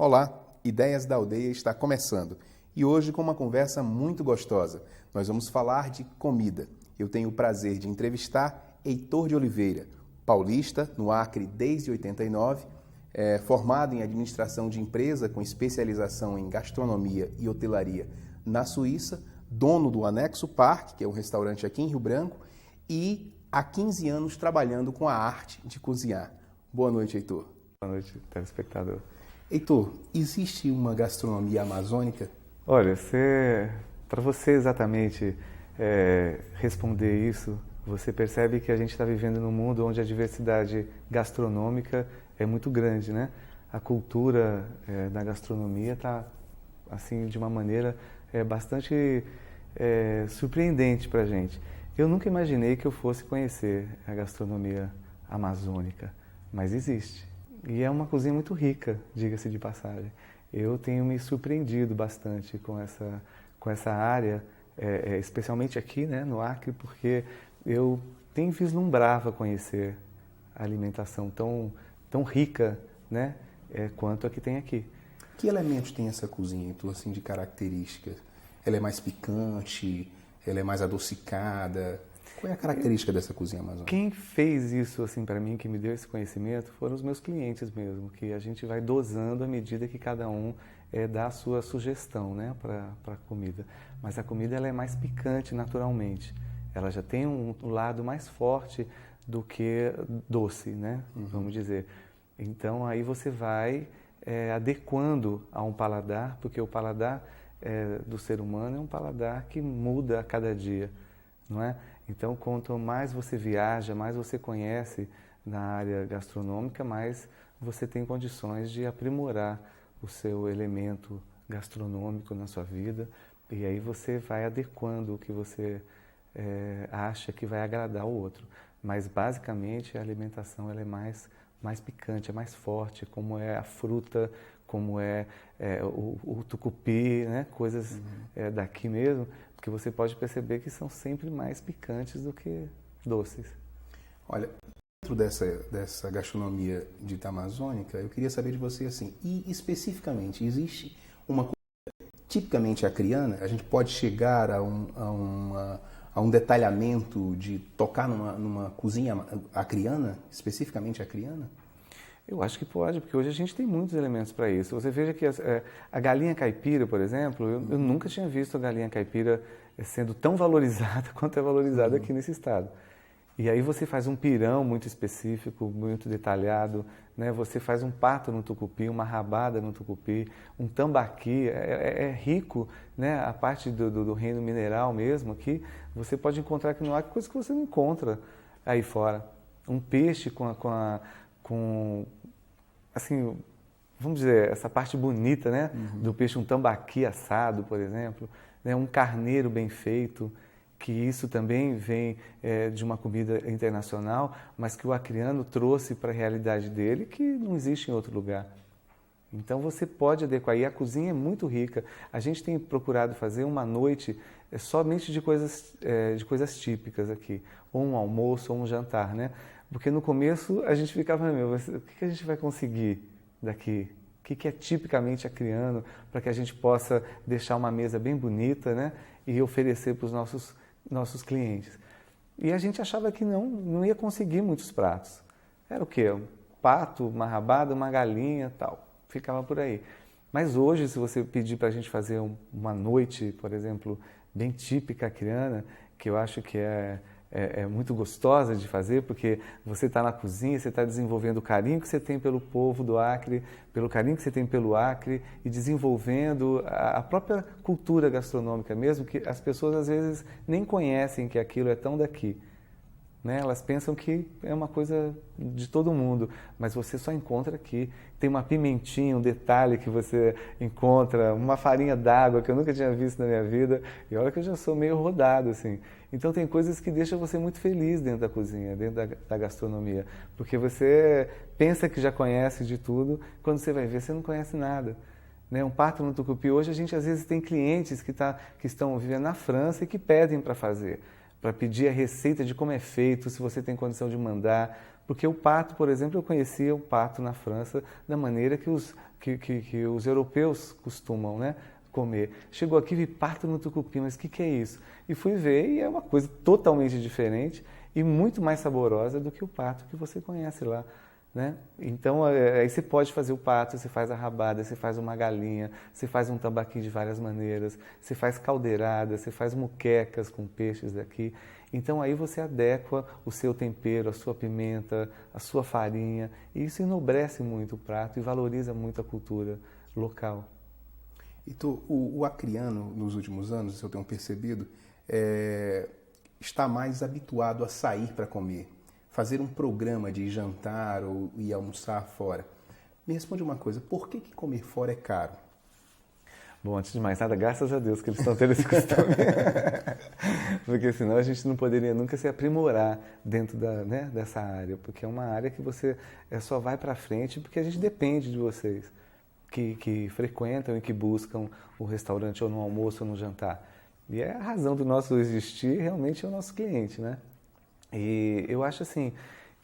Olá, Ideias da Aldeia está começando e hoje com uma conversa muito gostosa. Nós vamos falar de comida. Eu tenho o prazer de entrevistar Heitor de Oliveira, paulista, no Acre desde 89, formado em administração de empresa com especialização em gastronomia e hotelaria na Suíça, dono do Anexo Park, que é um restaurante aqui em Rio Branco, e há 15 anos trabalhando com a arte de cozinhar. Boa noite, Heitor. Boa noite, telespectador. Heitor, existe uma gastronomia amazônica? Olha, para você exatamente responder isso, você percebe que a gente está vivendo num mundo onde a diversidade gastronômica é muito grande, né? A cultura da gastronomia está, assim, de uma maneira bastante surpreendente para a gente. Eu nunca imaginei que eu fosse conhecer a gastronomia amazônica, mas existe. E é uma cozinha muito rica, diga-se de passagem. Eu tenho me surpreendido bastante com essa área, especialmente aqui, né, no Acre, porque eu nem vislumbrava conhecer a alimentação tão rica, né, quanto a que tem aqui. Que elementos tem essa cozinha, Heitor, assim, de características? Ela é mais picante? Ela é mais adocicada? Qual é a característica dessa cozinha amazônica? Quem fez isso assim para mim, que me deu esse conhecimento, foram os meus clientes mesmo, que a gente vai dosando à medida que cada um dá a sua sugestão, né, para a comida. Mas a comida ela é mais picante naturalmente. Ela já tem um lado mais forte do que doce, né, vamos dizer. Então aí você vai adequando a um paladar, porque o paladar do ser humano é um paladar que muda a cada dia, não é? Então, quanto mais você viaja, mais você conhece na área gastronômica, mais você tem condições de aprimorar o seu elemento gastronômico na sua vida. E aí você vai adequando o que você acha que vai agradar o outro. Mas, basicamente, a alimentação ela é mais picante, é mais forte, como é a fruta, como o tucupi, né? Coisas daqui mesmo, porque você pode perceber que são sempre mais picantes do que doces. Olha, dentro dessa gastronomia dita amazônica, eu queria saber de você assim, e especificamente, existe uma comida tipicamente acriana? A gente pode chegar a um detalhamento de tocar numa cozinha acriana, especificamente acriana? Eu acho que pode, porque hoje a gente tem muitos elementos para isso. Você veja que a galinha caipira, por exemplo, eu nunca tinha visto a galinha caipira sendo tão valorizada quanto é valorizada aqui nesse estado. E aí você faz um pirão muito específico, muito detalhado, né? Você faz um pato no tucupi, uma rabada no tucupi, um tambaqui, é rico, né? A parte do reino mineral mesmo aqui, você pode encontrar aqui no Acre coisas que você não encontra aí fora. Um peixe com assim, vamos dizer, essa parte bonita, né, do peixe, um tambaqui assado, por exemplo, né, um carneiro bem feito, que isso também vem de uma comida internacional, mas que o acreano trouxe para a realidade dele, que não existe em outro lugar. Então você pode adequar, e a cozinha é muito rica. A gente tem procurado fazer uma noite somente de coisas típicas aqui, ou um almoço, ou um jantar, né? Porque no começo a gente ficava, o que a gente vai conseguir daqui? O que é tipicamente acriano, para que a gente possa deixar uma mesa bem bonita, né? E oferecer para os nossos clientes. E a gente achava que não ia conseguir muitos pratos. Era o quê? Um pato, uma rabada, uma galinha, tal. Ficava por aí. Mas hoje, se você pedir para a gente fazer uma noite, por exemplo, bem típica acriana, que eu acho que é muito gostosa de fazer, porque você está na cozinha, você está desenvolvendo o carinho que você tem pelo povo do Acre, pelo carinho que você tem pelo Acre, e desenvolvendo a própria cultura gastronômica mesmo, que as pessoas às vezes nem conhecem que aquilo é tão daqui. Né? Elas pensam que é uma coisa de todo mundo, mas você só encontra aqui. Tem uma pimentinha, um detalhe que você encontra, uma farinha d'água que eu nunca tinha visto na minha vida, e olha que eu já sou meio rodado, assim. Então tem coisas que deixam você muito feliz dentro da cozinha, dentro da gastronomia, porque você pensa que já conhece de tudo, quando você vai ver, você não conhece nada. Né? Um pato no tucupi, hoje a gente às vezes tem clientes que estão vivendo na França e que pedem para fazer, para pedir a receita de como é feito, se você tem condição de mandar, Porque o pato, por exemplo, eu conhecia o pato na França da maneira que os europeus costumam, né, comer. Chegou aqui e vi pato no tucupi, mas o que é isso? E fui ver e é uma coisa totalmente diferente e muito mais saborosa do que o pato que você conhece lá, né? Então, aí você pode fazer o pato, você faz a rabada, você faz uma galinha, você faz um tambaqui de várias maneiras, você faz caldeirada, você faz muquecas com peixes daqui. Então, aí você adequa o seu tempero, a sua pimenta, a sua farinha, e isso enobrece muito o prato e valoriza muito a cultura local. E o acreano, nos últimos anos, se eu tenho percebido, está mais habituado a sair para comer, fazer um programa de jantar ou ir almoçar fora. Me responde uma coisa, por que comer fora é caro? Bom, antes de mais nada, graças a Deus que eles estão tendo esse costume. Porque senão a gente não poderia nunca se aprimorar dentro dessa área, porque é uma área que você só vai para frente porque a gente depende de vocês, que frequentam e que buscam o restaurante ou no almoço ou no jantar. E a razão do nosso existir realmente é o nosso cliente, né? E eu acho assim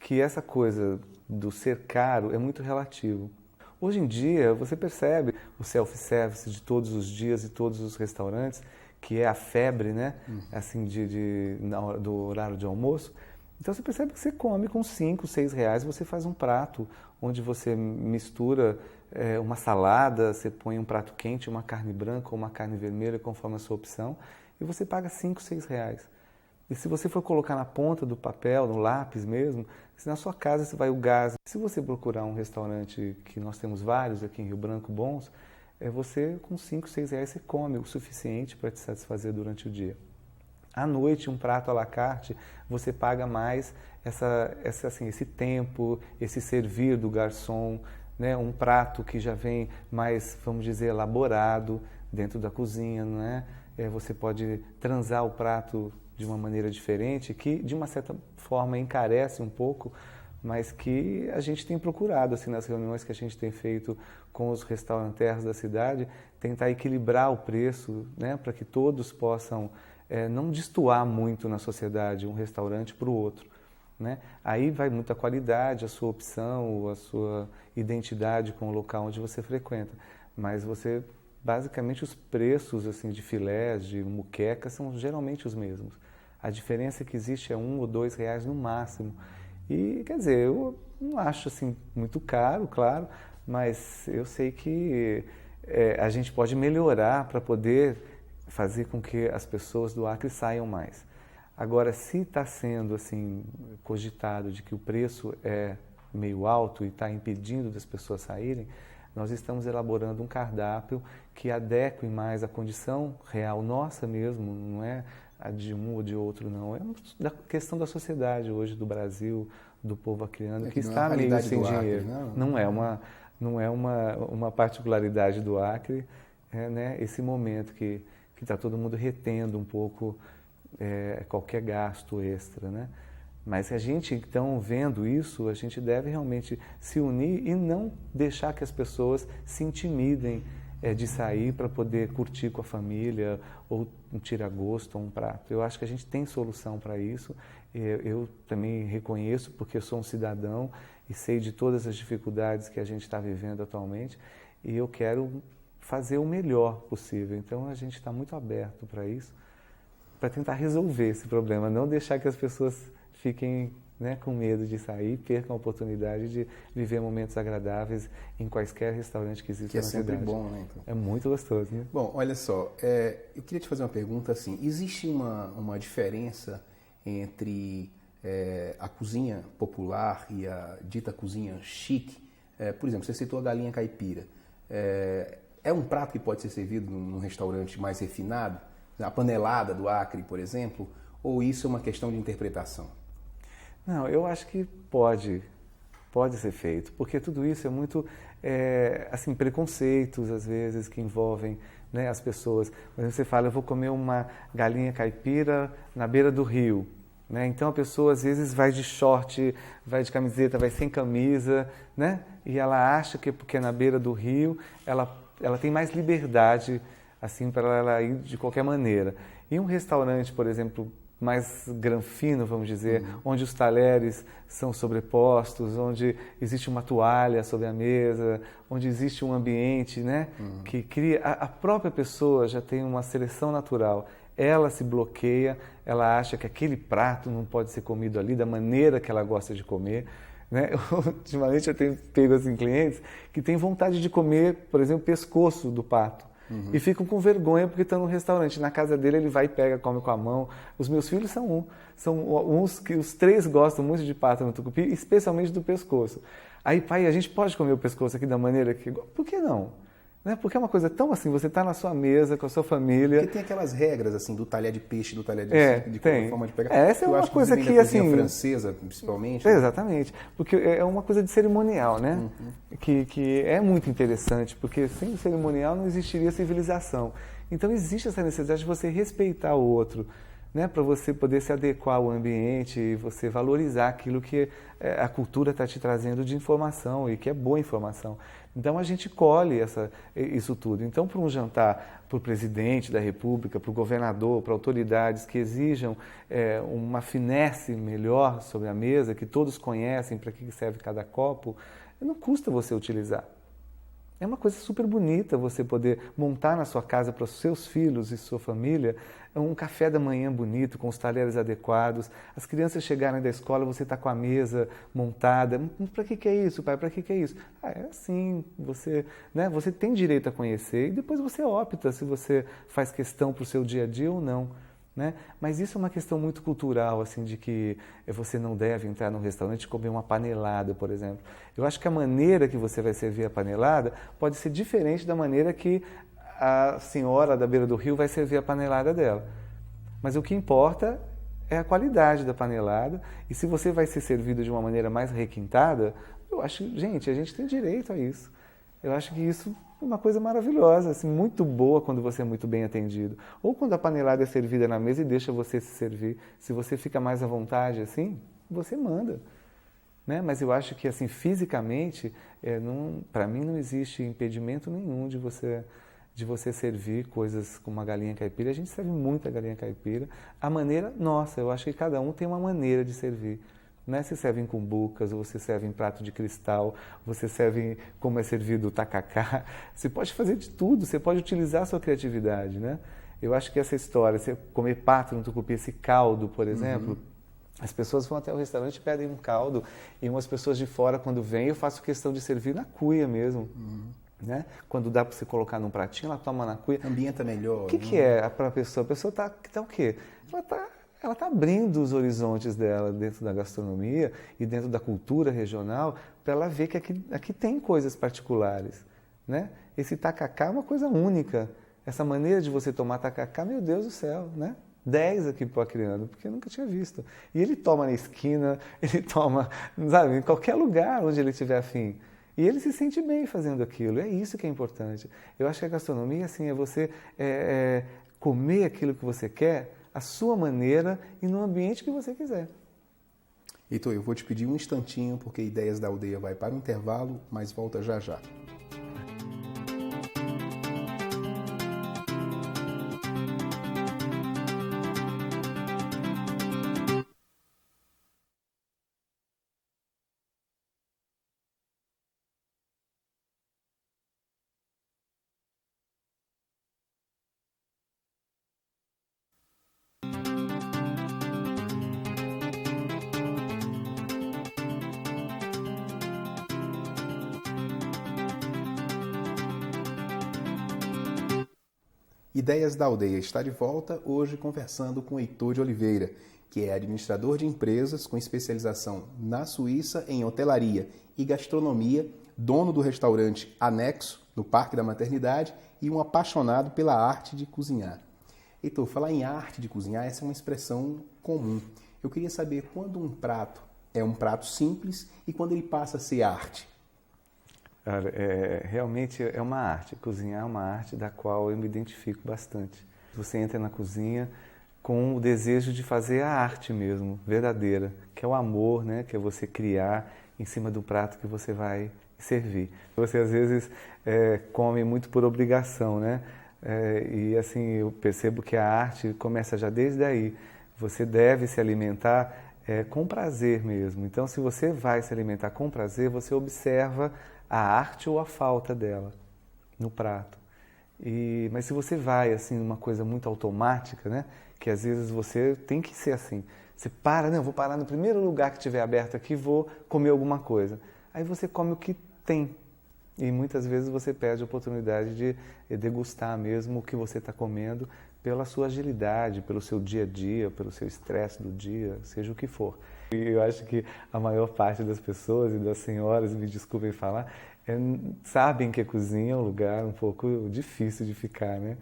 que essa coisa do ser caro é muito relativo. Hoje em dia, você percebe o self-service de todos os dias e todos os restaurantes, que é a febre, né? Assim, na hora do horário de almoço. Então, você percebe que você come com 5, 6 reais, você faz um prato onde você mistura uma salada, você põe um prato quente, uma carne branca ou uma carne vermelha, conforme a sua opção, e você paga 5, 6 reais. E se você for colocar na ponta do papel, no lápis mesmo, se na sua casa você vai o gás. Se você procurar um restaurante, que nós temos vários aqui em Rio Branco bons, você com 5, 6 reais você come o suficiente para te satisfazer durante o dia. À noite, um prato à la carte, você paga mais esse tempo, esse servir do garçom, né? Um prato que já vem mais, vamos dizer, elaborado dentro da cozinha, não é? Você pode transar o prato de uma maneira diferente, que de uma certa forma encarece um pouco, mas que a gente tem procurado, assim, nas reuniões que a gente tem feito com os restauranteros da cidade, tentar equilibrar o preço, né, para que todos possam não destoar muito na sociedade um restaurante para o outro, né? Aí vai muita qualidade, a sua opção, a sua identidade com o local onde você frequenta, mas basicamente os preços assim, de filés, de muqueca, são geralmente os mesmos. A diferença que existe é 1 ou 2 reais no máximo. E, quer dizer, eu não acho assim, muito caro, claro, mas eu sei que a gente pode melhorar para poder fazer com que as pessoas do Acre saiam mais. Agora, se está sendo assim, cogitado de que o preço é meio alto e está impedindo das pessoas saírem, nós estamos elaborando um cardápio que adeque mais à condição real nossa mesmo, não é a de um ou de outro, não. É da questão da sociedade hoje, do Brasil, do povo acreano, que está meio sem dinheiro. Não é uma particularidade do Acre, né, esse momento que está todo mundo retendo um pouco qualquer gasto extra, né? Mas a gente, então, vendo isso, a gente deve realmente se unir e não deixar que as pessoas se intimidem de sair para poder curtir com a família ou um tira-gosto ou um prato. Eu acho que a gente tem solução para isso. Eu também reconheço, porque eu sou um cidadão e sei de todas as dificuldades que a gente está vivendo atualmente, e eu quero fazer o melhor possível. Então, a gente está muito aberto para isso, para tentar resolver esse problema, não deixar que as pessoas fiquem, né, com medo de sair, percam a oportunidade de viver momentos agradáveis em quaisquer restaurante que exista na cidade. Que é sempre bom, né? Então. É muito gostoso, né? Bom, olha só, eu queria te fazer uma pergunta assim, existe uma diferença entre a cozinha popular e a dita cozinha chique? Por exemplo, você citou a galinha caipira. É um prato que pode ser servido num restaurante mais refinado? A panelada do Acre, por exemplo? Ou isso é uma questão de interpretação? Não, eu acho que pode ser feito, porque tudo isso é muito, assim, preconceitos, às vezes, que envolvem, né, as pessoas. Por exemplo, você fala, eu vou comer uma galinha caipira na beira do rio, né? Então, a pessoa, às vezes, vai de short, vai de camiseta, vai sem camisa, né? E ela acha que, porque é na beira do rio, ela tem mais liberdade, assim, para ela ir de qualquer maneira. E um restaurante, por exemplo, mais granfino, vamos dizer, onde os talheres são sobrepostos, onde existe uma toalha sobre a mesa, onde existe um ambiente, né, que cria... A própria pessoa já tem uma seleção natural. Ela se bloqueia, ela acha que aquele prato não pode ser comido ali da maneira que ela gosta de comer, né? Ultimamente eu tenho pego assim, clientes que têm vontade de comer, por exemplo, pescoço do pato. E ficam com vergonha porque estão no restaurante. Na casa dele ele vai e pega, come com a mão. Os meus filhos são uns que os três gostam muito de pato no tucupi, especialmente do pescoço. Aí, pai, a gente pode comer o pescoço aqui da maneira que... Por que não? Né? Porque é uma coisa tão assim, você está na sua mesa, com a sua família... Porque tem aquelas regras, assim, do talher de peixe, do talher de forma de pegar. Essa é uma coisa que, assim... francesa, principalmente. Exatamente. Porque é uma coisa de cerimonial, né? Que é muito interessante, porque sem o cerimonial não existiria civilização. Então, existe essa necessidade de você respeitar o outro, né? Para você poder se adequar ao ambiente e você valorizar aquilo que a cultura está te trazendo de informação e que é boa informação. Então, a gente colhe isso tudo. Então, para um jantar, para o presidente da República, para o governador, para autoridades que exijam uma finesse melhor sobre a mesa, que todos conhecem para que serve cada copo, não custa você utilizar. É uma coisa super bonita você poder montar na sua casa para os seus filhos e sua família um café da manhã bonito, com os talheres adequados. As crianças chegarem da escola, você está com a mesa montada. Para que é isso, pai? Para que é isso? É assim, você tem direito a conhecer e depois você opta se você faz questão para o seu dia a dia ou não. Né? Mas isso é uma questão muito cultural, assim, de que você não deve entrar num restaurante e comer uma panelada, por exemplo. Eu acho que a maneira que você vai servir a panelada pode ser diferente da maneira que a senhora da beira do rio vai servir a panelada dela. Mas o que importa é a qualidade da panelada, e se você vai ser servido de uma maneira mais requintada, eu acho, gente, a gente tem direito a isso. Eu acho que isso é uma coisa maravilhosa, assim, muito boa quando você é muito bem atendido. Ou quando a panelada é servida na mesa e deixa você se servir. Se você fica mais à vontade, assim, você manda. Né? Mas eu acho que, assim, fisicamente, para mim não existe impedimento nenhum de você servir coisas como uma galinha caipira. A gente serve muita galinha caipira. A maneira nossa, eu acho que cada um tem uma maneira de servir. Né? Você serve em cumbucas, ou você serve em prato de cristal, você serve como é servido o tacacá. Você pode fazer de tudo, você pode utilizar a sua criatividade. Né? Eu acho que essa história, você comer pato no tucupi, esse caldo, por exemplo, as pessoas vão até o restaurante e pedem um caldo, e umas pessoas de fora, quando vêm, eu faço questão de servir na cuia mesmo. Né? Quando dá para você colocar num pratinho, ela toma na cuia. Ambienta melhor. O que é para a pessoa? A pessoa está o quê? Ela está abrindo os horizontes dela dentro da gastronomia e dentro da cultura regional para ela ver que aqui tem coisas particulares. Né? Esse tacacá é uma coisa única. Essa maneira de você tomar tacacá, meu Deus do céu, né? 10 aqui para o Acreano, porque eu nunca tinha visto. E ele toma na esquina, ele toma, sabe, em qualquer lugar onde ele estiver afim. E ele se sente bem fazendo aquilo. É isso que é importante. Eu acho que a gastronomia, assim, é você comer aquilo que você quer, a sua maneira e no ambiente que você quiser. Heitor, eu vou te pedir um instantinho, porque Ideias da Aldeia vai para o intervalo, mas volta já já. Ideias da Aldeia está de volta, hoje conversando com Heitor de Oliveira, que é administrador de empresas com especialização na Suíça em hotelaria e gastronomia, dono do restaurante Anexo, no Parque da Maternidade, e um apaixonado pela arte de cozinhar. Heitor, falar em arte de cozinhar, essa é uma expressão comum. Eu queria saber quando um prato é um prato simples e quando ele passa a ser arte. Cara, realmente é uma arte. Cozinhar é uma arte da qual eu me identifico bastante. Você entra na cozinha com o desejo de fazer a arte mesmo, verdadeira, que é o amor, né? Que é você criar em cima do prato que você vai servir. Você às vezes come muito por obrigação, né? E assim, eu percebo que a arte começa já desde aí. Você deve se alimentar com prazer mesmo. Então, se você vai se alimentar com prazer, você observa a arte ou a falta dela no prato. Mas se você vai assim numa coisa muito automática, né, que às vezes você tem que ser assim, você para, não, eu vou parar no primeiro lugar que estiver aberto aqui, vou comer alguma coisa. Aí você come o que tem e muitas vezes você perde a oportunidade de degustar mesmo o que você está comendo pela sua agilidade, pelo seu dia a dia, pelo seu estresse do dia, seja o que for. E eu acho que a maior parte das pessoas e das senhoras, me desculpem falar, sabem que a cozinha é um lugar um pouco difícil de ficar, né?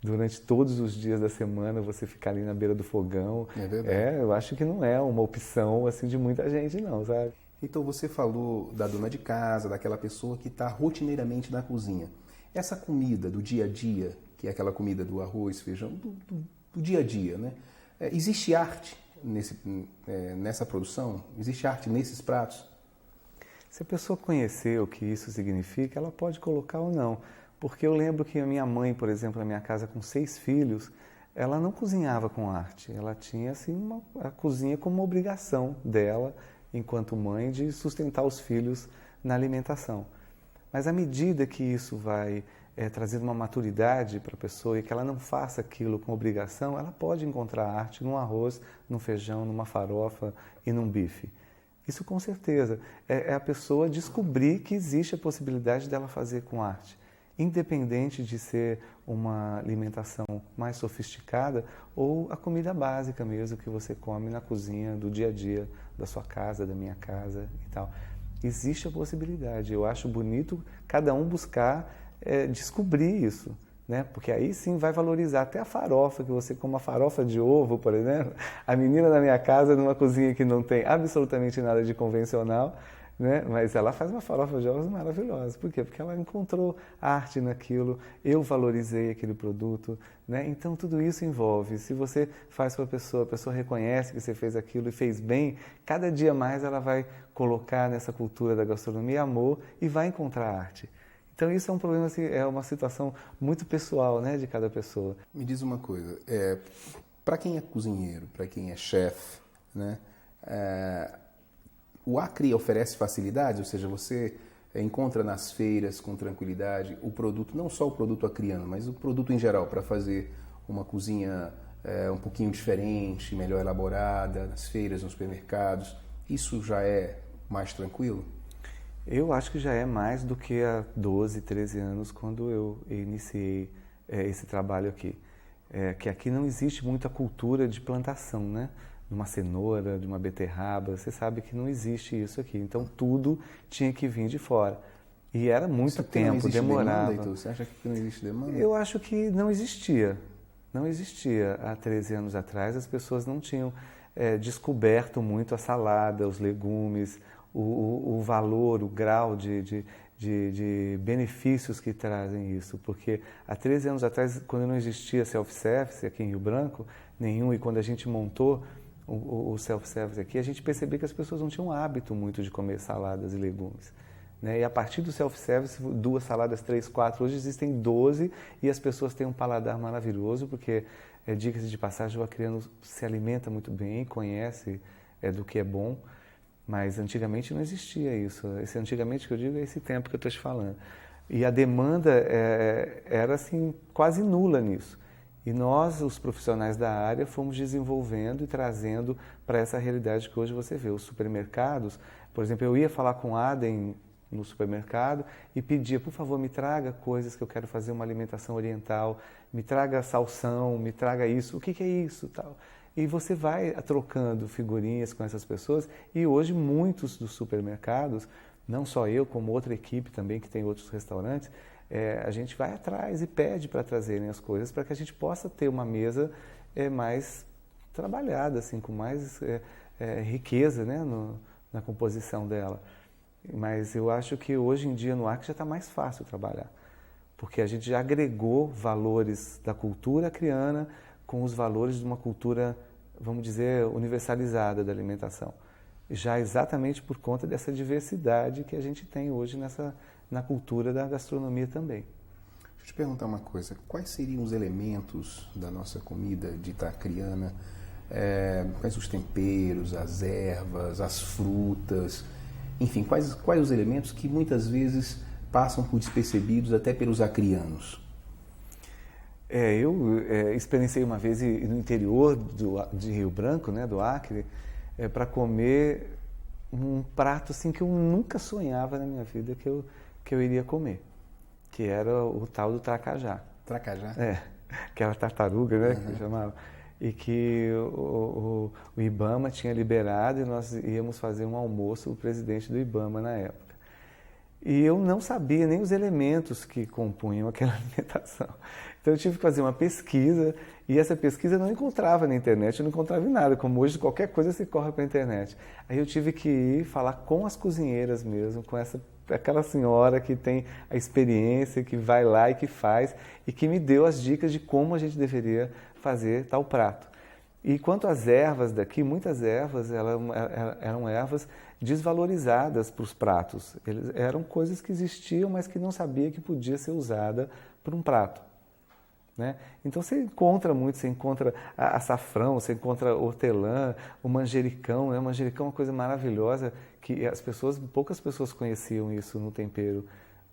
Durante todos os dias da semana, você ficar ali na beira do fogão. É verdade. Eu acho que não é uma opção assim de muita gente, não, sabe? Então você falou da dona de casa, daquela pessoa que está rotineiramente na cozinha. Essa comida do dia a dia, que é aquela comida do arroz, feijão, do dia a dia, né? Existe arte nessa produção? Existe arte nesses pratos? Se a pessoa conhecer o que isso significa, ela pode colocar ou não. Porque eu lembro que a minha mãe, por exemplo, na minha casa com 6 filhos, ela não cozinhava com arte. Ela tinha assim, a cozinha como uma obrigação dela, enquanto mãe, de sustentar os filhos na alimentação. Mas à medida que isso vai trazendo uma maturidade para a pessoa e que ela não faça aquilo com obrigação, ela pode encontrar arte num arroz, num feijão, numa farofa e num bife. Isso com certeza. É a pessoa descobrir que existe a possibilidade dela fazer com arte. Independente de ser uma alimentação mais sofisticada ou a comida básica mesmo que você come na cozinha do dia a dia, da sua casa, da minha casa e tal. Existe a possibilidade. Eu acho bonito cada um buscar descobrir isso, né? Porque aí sim vai valorizar até a farofa, que você come uma farofa de ovo, por exemplo. A menina da minha casa, numa cozinha que não tem absolutamente nada de convencional, né? Mas ela faz uma farofa de ovos maravilhosa. Por quê? Porque ela encontrou arte naquilo, eu valorizei aquele produto, né? Então tudo isso envolve. Se você faz para a pessoa reconhece que você fez aquilo e fez bem, cada dia mais ela vai colocar nessa cultura da gastronomia amor e vai encontrar arte. Então isso é um problema, assim, é uma situação muito pessoal, né, de cada pessoa. Me diz uma coisa, para quem é cozinheiro, para quem é chefe, né, o Acre oferece facilidades, ou seja, você encontra nas feiras com tranquilidade o produto, não só o produto acriano, mas o produto em geral, para fazer uma cozinha um pouquinho diferente, melhor elaborada, nas feiras, nos supermercados. Isso já é mais tranquilo? Eu acho que já é mais do que há 12, 13 anos, quando eu iniciei esse trabalho aqui. Que aqui não existe muita cultura de plantação, né? De uma cenoura, de uma beterraba, você sabe que não existe isso aqui. Então tudo tinha que vir de fora. E era muito tempo, demorava. Demanda, então? Você acha que não existe demanda? Eu acho que não existia. Não existia. Há 13 anos atrás as pessoas não tinham descoberto muito a salada, os legumes, o valor, o grau de benefícios que trazem isso. Porque há 13 anos atrás, quando não existia self-service aqui em Rio Branco, nenhum, e quando a gente montou o self-service aqui, a gente percebeu que as pessoas não tinham hábito muito de comer saladas e legumes. Né? E a partir do self-service, 2 saladas, 3, 4, hoje existem 12 e as pessoas têm um paladar maravilhoso, porque, dicas de passagem, o acreano se alimenta muito bem, conhece do que é bom, mas antigamente não existia isso. Esse antigamente que eu digo é esse tempo que eu estou te falando. E a demanda era assim, quase nula nisso. E nós, os profissionais da área, fomos desenvolvendo e trazendo para essa realidade que hoje você vê. Os supermercados, por exemplo, eu ia falar com a Adem no supermercado e pedia, por favor, me traga coisas que eu quero fazer uma alimentação oriental, me traga salsão, me traga isso, o que é isso, tal. E você vai trocando figurinhas com essas pessoas e hoje muitos dos supermercados, não só eu, como outra equipe também que tem outros restaurantes, a gente vai atrás e pede para trazerem as coisas para que a gente possa ter uma mesa mais trabalhada, assim, com mais riqueza, né, na composição dela. Mas eu acho que hoje em dia no Acre já está mais fácil trabalhar, porque a gente já agregou valores da cultura acriana com os valores de uma cultura, vamos dizer, universalizada da alimentação. Já exatamente por conta dessa diversidade que a gente tem hoje na cultura da gastronomia também. Deixa eu te perguntar uma coisa, quais seriam os elementos da nossa comida dita acriana Quais os temperos, as ervas, as frutas, enfim, quais os elementos que muitas vezes passam por despercebidos até pelos acrianos? Eu experienciei uma vez no interior de Rio Branco, né, do Acre, para comer um prato assim, que eu nunca sonhava na minha vida que eu iria comer, que era o tal do tracajá. Tracajá? Aquela tartaruga, né, que chamava. E que o IBAMA tinha liberado e nós íamos fazer um almoço, o presidente do IBAMA na época. E eu não sabia nem os elementos que compunham aquela alimentação. Então eu tive que fazer uma pesquisa e essa pesquisa eu não encontrava na internet, eu não encontrava em nada, como hoje qualquer coisa se corre para a internet. Aí eu tive que ir falar com as cozinheiras mesmo, com aquela senhora que tem a experiência, que vai lá e que faz e que me deu as dicas de como a gente deveria fazer tal prato. E quanto às ervas daqui, muitas ervas eram ervas desvalorizadas para os pratos. Eram coisas que existiam, mas que não sabia que podia ser usada para um prato. Né? Então você encontra muito, você encontra açafrão, você encontra hortelã, o manjericão, né? O manjericão é uma coisa maravilhosa que poucas pessoas conheciam isso no tempero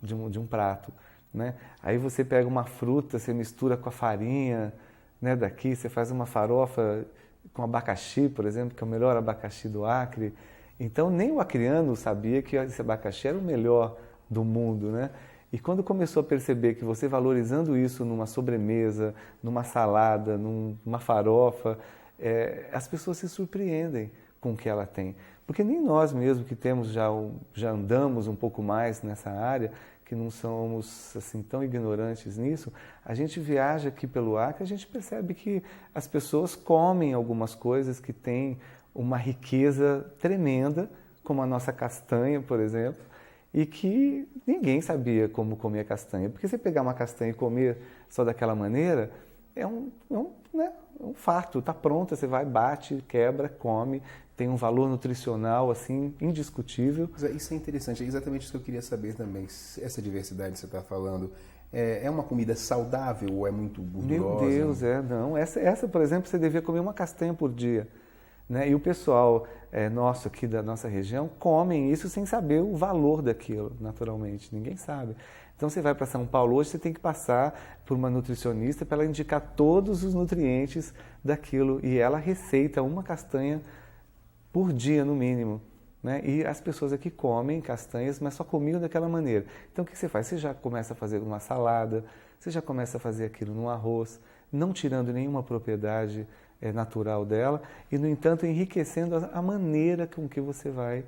de um prato. Né? Aí você pega uma fruta, você mistura com a farinha, né, daqui, você faz uma farofa com abacaxi, por exemplo, que é o melhor abacaxi do Acre. Então nem o acriano sabia que esse abacaxi era o melhor do mundo, né? E quando começou a perceber que você valorizando isso numa sobremesa, numa salada, numa farofa, as pessoas se surpreendem com o que ela tem. Porque nem nós mesmos que temos já andamos um pouco mais nessa área, que não somos assim tão ignorantes nisso, a gente viaja aqui pelo Acre, a gente percebe que as pessoas comem algumas coisas que têm uma riqueza tremenda, como a nossa castanha, por exemplo, e que ninguém sabia como comer a castanha. Porque você pegar uma castanha e comer só daquela maneira, é um fato, está pronta, você vai, bate, quebra, come, tem um valor nutricional assim indiscutível. Isso é interessante, é exatamente isso que eu queria saber também, essa diversidade que você está falando. É uma comida saudável ou é muito gordurosa? Meu Deus, não. Essa, por exemplo, você devia comer uma castanha por dia. Né? E o pessoal nosso aqui da nossa região comem isso sem saber o valor daquilo, naturalmente. Ninguém sabe. Então você vai para São Paulo hoje, você tem que passar por uma nutricionista para ela indicar todos os nutrientes daquilo. E ela receita uma castanha por dia, no mínimo. Né? E as pessoas aqui comem castanhas, mas só comiam daquela maneira. Então o que você faz? Você já começa a fazer uma salada, você já começa a fazer aquilo no arroz, não tirando nenhuma propriedade natural dela e, no entanto, enriquecendo a maneira com que você vai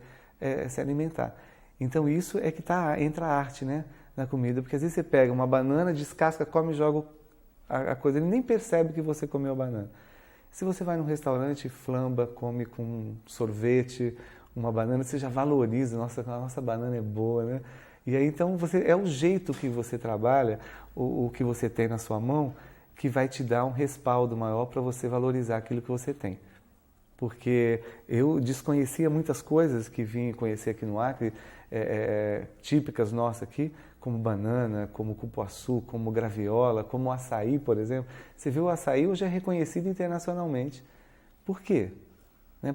se alimentar. Então isso é que entra a arte, né, na comida, porque às vezes você pega uma banana, descasca, come e joga a coisa, ele nem percebe que você comeu a banana. Se você vai num restaurante, flamba, come com sorvete, uma banana, você já valoriza, nossa, a nossa banana é boa, né? E aí então é o jeito que você trabalha, o que você tem na sua mão, que vai te dar um respaldo maior para você valorizar aquilo que você tem. Porque eu desconhecia muitas coisas que vim conhecer aqui no Acre, típicas nossas aqui, como banana, como cupuaçu, como graviola, como açaí, por exemplo. Você vê o açaí hoje é reconhecido internacionalmente. Por quê?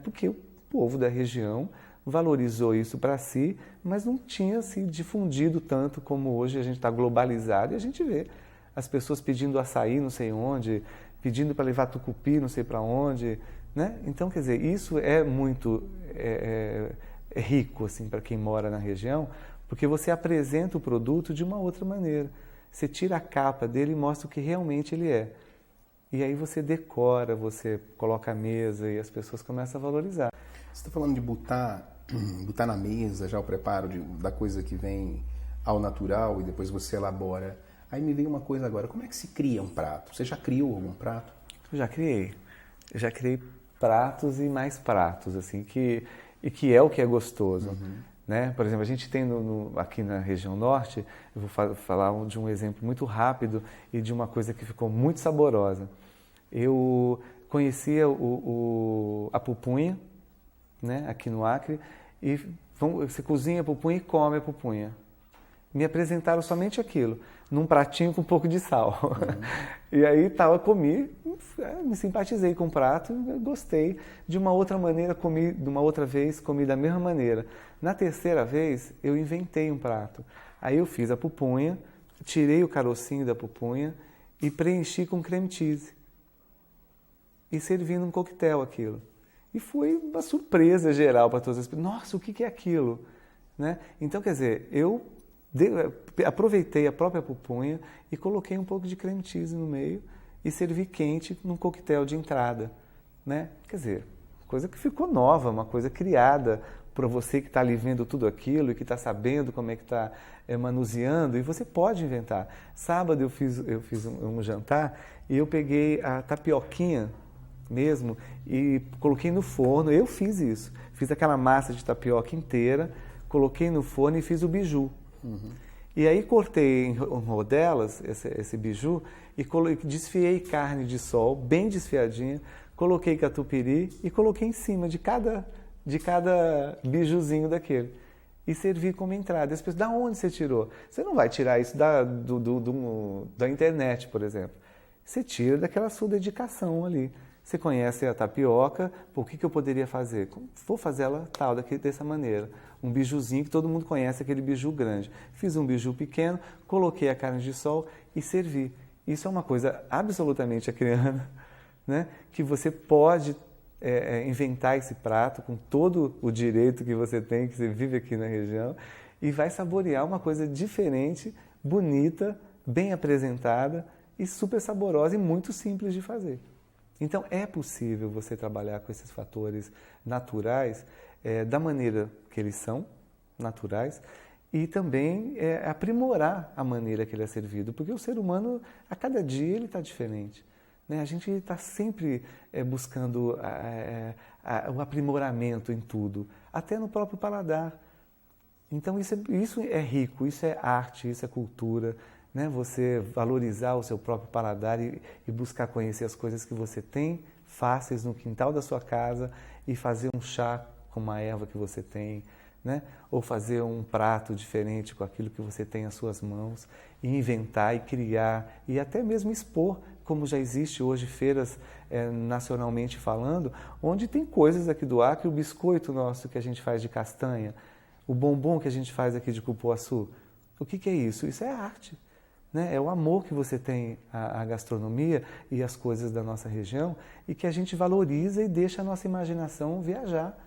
Porque o povo da região valorizou isso para si, mas não tinha se difundido tanto como hoje a gente está globalizado e a gente vê as pessoas pedindo açaí não sei onde, pedindo para levar tucupi não sei para onde, né? Então, quer dizer, isso é muito rico assim, para quem mora na região, porque você apresenta o produto de uma outra maneira. Você tira a capa dele e mostra o que realmente ele é. E aí você decora, você coloca a mesa e as pessoas começam a valorizar. Você está falando de botar na mesa já o preparo da coisa que vem ao natural e depois você elabora. Aí me veio uma coisa agora, como é que se cria um prato? Você já criou algum prato? Eu já criei. Eu já criei pratos e mais pratos, assim, que é o que é gostoso. Uhum. Né? Por exemplo, a gente tem aqui na região norte, eu vou falar de um exemplo muito rápido e de uma coisa que ficou muito saborosa. Eu conhecia a pupunha, né, aqui no Acre, e você cozinha a pupunha e come a pupunha. Me apresentaram somente aquilo, num pratinho com um pouco de sal. E aí eu comi, me simpatizei com o prato, gostei. De uma outra maneira, comi, de uma outra vez, comi da mesma maneira. Na terceira vez, eu inventei um prato. Aí eu fiz a pupunha, tirei o carocinho da pupunha e preenchi com creme cheese. E servi num coquetel aquilo. E foi uma surpresa geral para todas as pessoas. Nossa, o que é aquilo? Né? Então, quer dizer, eu aproveitei a própria pupunha e coloquei um pouco de creme cheese no meio e servi quente num coquetel de entrada. Né? Quer dizer, coisa que ficou nova, uma coisa criada para você que está ali vendo tudo aquilo e que está sabendo como é que está manuseando, e você pode inventar. Sábado eu fiz um jantar e eu peguei a tapioquinha mesmo e coloquei no forno. Eu fiz isso, fiz aquela massa de tapioca inteira, coloquei no forno e fiz o biju. E aí cortei em rodelas esse biju e desfiei carne de sol, bem desfiadinha, coloquei catupiry e coloquei em cima de cada bijuzinho daquele. E servi como entrada. As pessoas, da onde você tirou? Você não vai tirar isso da internet, por exemplo. Você tira daquela sua dedicação ali. Você conhece a tapioca, por que eu poderia fazer? Vou fazer ela dessa maneira. Um bijuzinho que todo mundo conhece, aquele biju grande. Fiz um biju pequeno, coloquei a carne de sol e servi. Isso é uma coisa absolutamente acreana, né? Que você pode inventar esse prato com todo o direito que você tem, que você vive aqui na região, e vai saborear uma coisa diferente, bonita, bem apresentada e super saborosa e muito simples de fazer. Então, é possível você trabalhar com esses fatores naturais da maneira que eles são, naturais, e também aprimorar a maneira que ele é servido, porque o ser humano, a cada dia, ele está diferente. Né? A gente está sempre buscando o aprimoramento em tudo, até no próprio paladar. Então, isso é rico, isso é arte, isso é cultura. Né? Você valorizar o seu próprio paladar e buscar conhecer as coisas que você tem fáceis no quintal da sua casa e fazer um chá com uma erva que você tem, né? Ou fazer um prato diferente com aquilo que você tem às suas mãos e inventar e criar e até mesmo expor, como já existe hoje feiras nacionalmente falando, onde tem coisas aqui do Acre, o biscoito nosso que a gente faz de castanha, o bombom que a gente faz aqui de cupuaçu. O que é isso? Isso é arte. Né? É o amor que você tem à gastronomia e às coisas da nossa região e que a gente valoriza e deixa a nossa imaginação viajar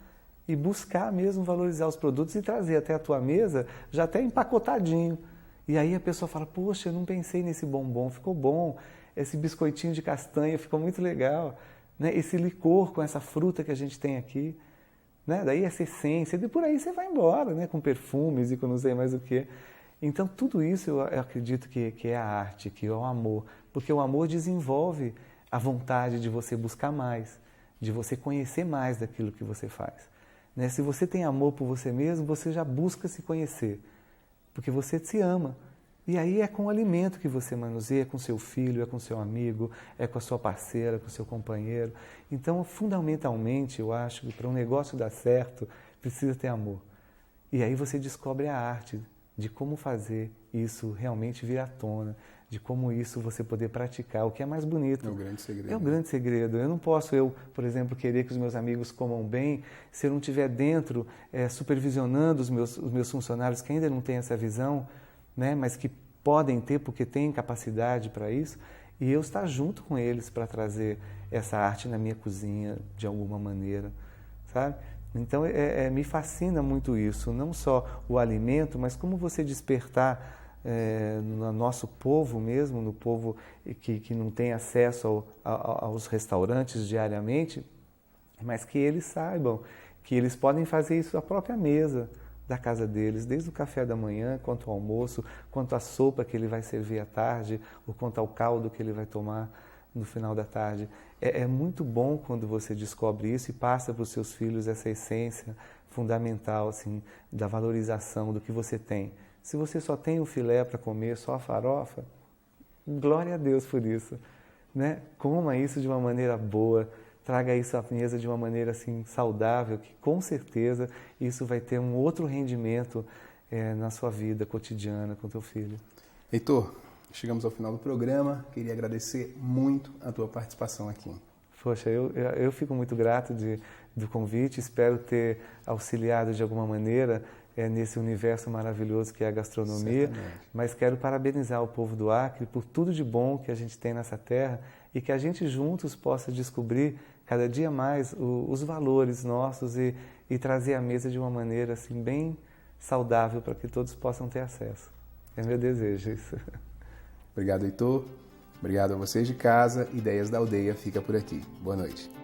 e buscar mesmo valorizar os produtos e trazer até a tua mesa já até empacotadinho. E aí a pessoa fala, poxa, eu não pensei nesse bombom, ficou bom, esse biscoitinho de castanha ficou muito legal, né? Esse licor com essa fruta que a gente tem aqui, né? Daí essa essência, e por aí você vai embora, né? Com perfumes e com não sei mais o que. Então, tudo isso eu acredito que é a arte, que é o amor. Porque o amor desenvolve a vontade de você buscar mais, de você conhecer mais daquilo que você faz. Né? Se você tem amor por você mesmo, você já busca se conhecer, porque você se ama. E aí é com o alimento que você manuseia, é com seu filho, é com seu amigo, é com a sua parceira, com o seu companheiro. Então, fundamentalmente, eu acho que para um negócio dar certo, precisa ter amor. E aí você descobre a arte de como fazer isso realmente vir à tona, de como isso você poder praticar, o que é mais bonito. É o grande segredo. É o grande segredo. Eu não posso, por exemplo, querer que os meus amigos comam bem se eu não estiver dentro, supervisionando os meus funcionários que ainda não têm essa visão, né, mas que podem ter porque têm capacidade para isso, e eu estar junto com eles para trazer essa arte na minha cozinha de alguma maneira, sabe? Então, me fascina muito isso, não só o alimento, mas como você despertar no nosso povo mesmo, no povo que não tem acesso aos restaurantes diariamente, mas que eles saibam que eles podem fazer isso à própria mesa da casa deles, desde o café da manhã, quanto ao almoço, quanto à sopa que ele vai servir à tarde, ou quanto ao caldo que ele vai tomar no final da tarde. É muito bom quando você descobre isso e passa para os seus filhos essa essência fundamental assim, da valorização do que você tem. Se você só tem o filé para comer, só a farofa, glória a Deus por isso. Né? Coma isso de uma maneira boa, traga isso à mesa de uma maneira assim, saudável, que com certeza isso vai ter um outro rendimento na sua vida cotidiana com teu filho. Heitor, chegamos ao final do programa. Queria agradecer muito a tua participação aqui. Poxa, eu fico muito grato do convite, espero ter auxiliado de alguma maneira nesse universo maravilhoso que é a gastronomia, Certamente. Mas quero parabenizar o povo do Acre por tudo de bom que a gente tem nessa terra e que a gente juntos possa descobrir cada dia mais os valores nossos e trazer à mesa de uma maneira assim bem saudável para que todos possam ter acesso. É meu desejo isso. Obrigado, Heitor. Obrigado a vocês de casa. Ideias da Aldeia fica por aqui. Boa noite.